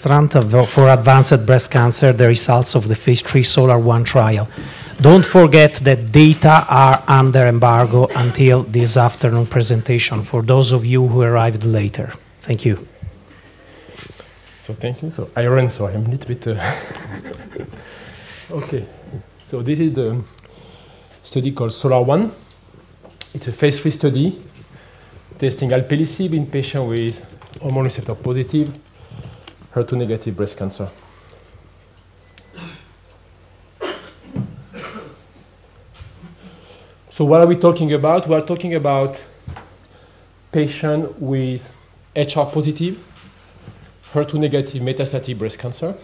fulvestrant for advanced breast cancer, the results of the phase 3 SOLAR-1 trial. Don't forget that data are under embargo until this afternoon presentation for those of you who arrived later. Thank you. So thank you. So I ran, so I'm a little bit... Okay. So this is the study called SOLAR-1. It's a phase 3 study testing alpelisib in patients with hormone receptor positive, HER2 negative breast cancer. So what are we talking about? We are talking about patients with HR positive, HER2 negative metastatic breast cancer.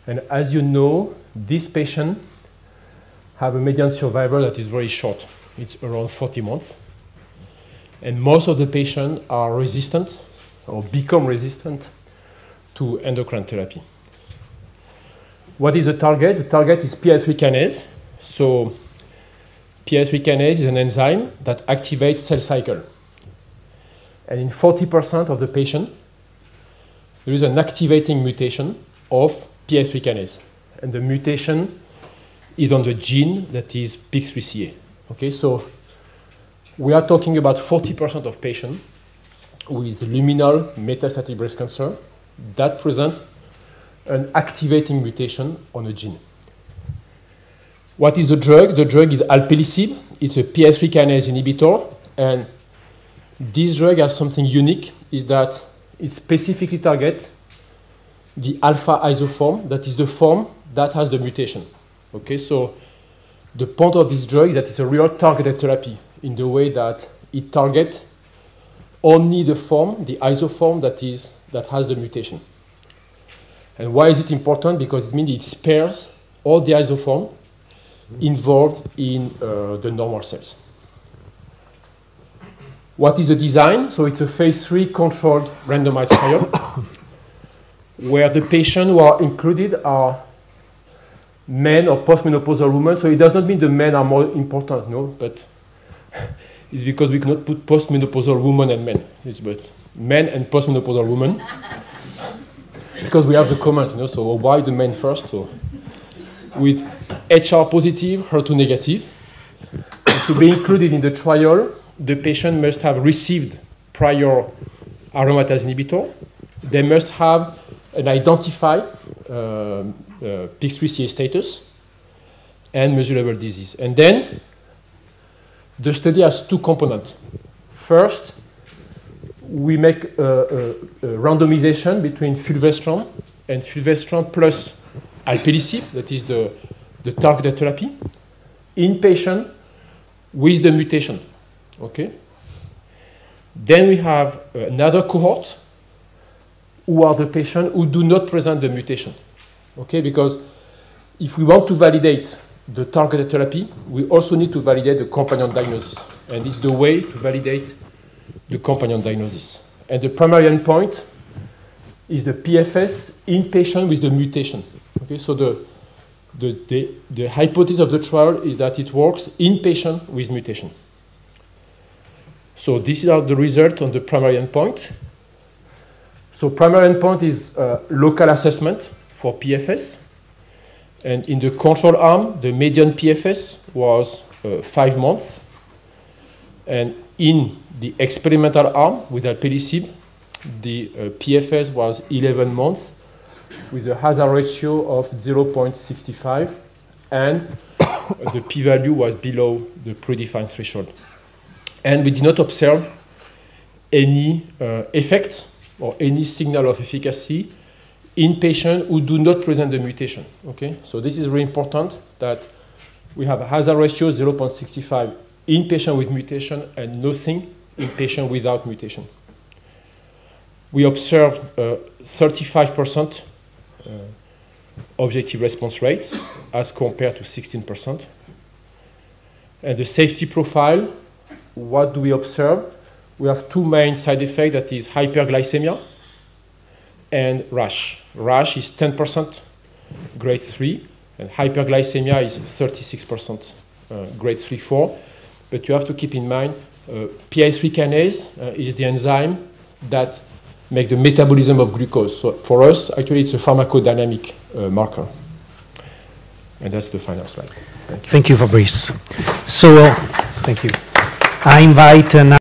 And as you know, these patients have a median survival that is very short. It's around 40 months. And most of the patients are resistant or become resistant to endocrine therapy. What is the target? The target is PI3 kinase. So PI3 kinase is an enzyme that activates cell cycle. And in 40% of the patients, there is an activating mutation of PI3 kinase. And the mutation is on the gene that is PIK3CA. Okay, so we are talking about 40% of patients with luminal metastatic breast cancer that present an activating mutation on a gene. What is the drug? The drug is alpelisib. It's a PI3 kinase inhibitor. And this drug has something unique, is that it specifically targets the alpha isoform, that is the form that has the mutation. Okay, so the point of this drug is that it's a real targeted therapy in the way that it targets only the form, the isoform that has the mutation. And why is it important? Because it means it spares all the isoform involved in the normal cells. What is the design? So it's a phase 3 controlled randomized trial where the patients who are included are men or postmenopausal women. So it does not mean the men are more important, no, but it's because we cannot put postmenopausal women and men. It's but men and postmenopausal women because we have the comment, you know, so why the men first? So with HR positive, HER2 negative, to be included in the trial, the patient must have received prior aromatase inhibitor. They must have an identified PIK3CA status and measurable disease. And then the study has two components. First, we make a randomization between fulvestrant and fulvestrant plus alpelisib, that is the targeted therapy, in patients with the mutation. Okay. Then we have another cohort who are the patients who do not present the mutation. Okay, because if we want to validate the targeted therapy, we also need to validate the companion diagnosis. And this is the way to validate the companion diagnosis. And the primary endpoint is the PFS in patients with the mutation. Okay, so the hypothesis of the trial is that it works in patients with mutation. So these are the results on the primary endpoint. So primary endpoint is local assessment for PFS. And in the control arm, the median PFS was 5 months. And in the experimental arm with alpelisib, the PFS was 11 months with a hazard ratio of 0.65. And the p-value was below the predefined threshold. And we did not observe any effect or any signal of efficacy in patients who do not present the mutation. Okay? So this is very important that we have a hazard ratio 0.65 in patients with mutation and nothing in patients without mutation. We observed 35% objective response rate as compared to 16%. And the safety profile, what do we observe? We have two main side effects, that is hyperglycemia and rash. Rash is 10% grade 3, and hyperglycemia is 36% grade 3-4. But you have to keep in mind, PI3 kinase is the enzyme that make the metabolism of glucose. So for us, actually, it's a pharmacodynamic marker. And that's the final slide. Thank you, Fabrice. So, thank you. I invite now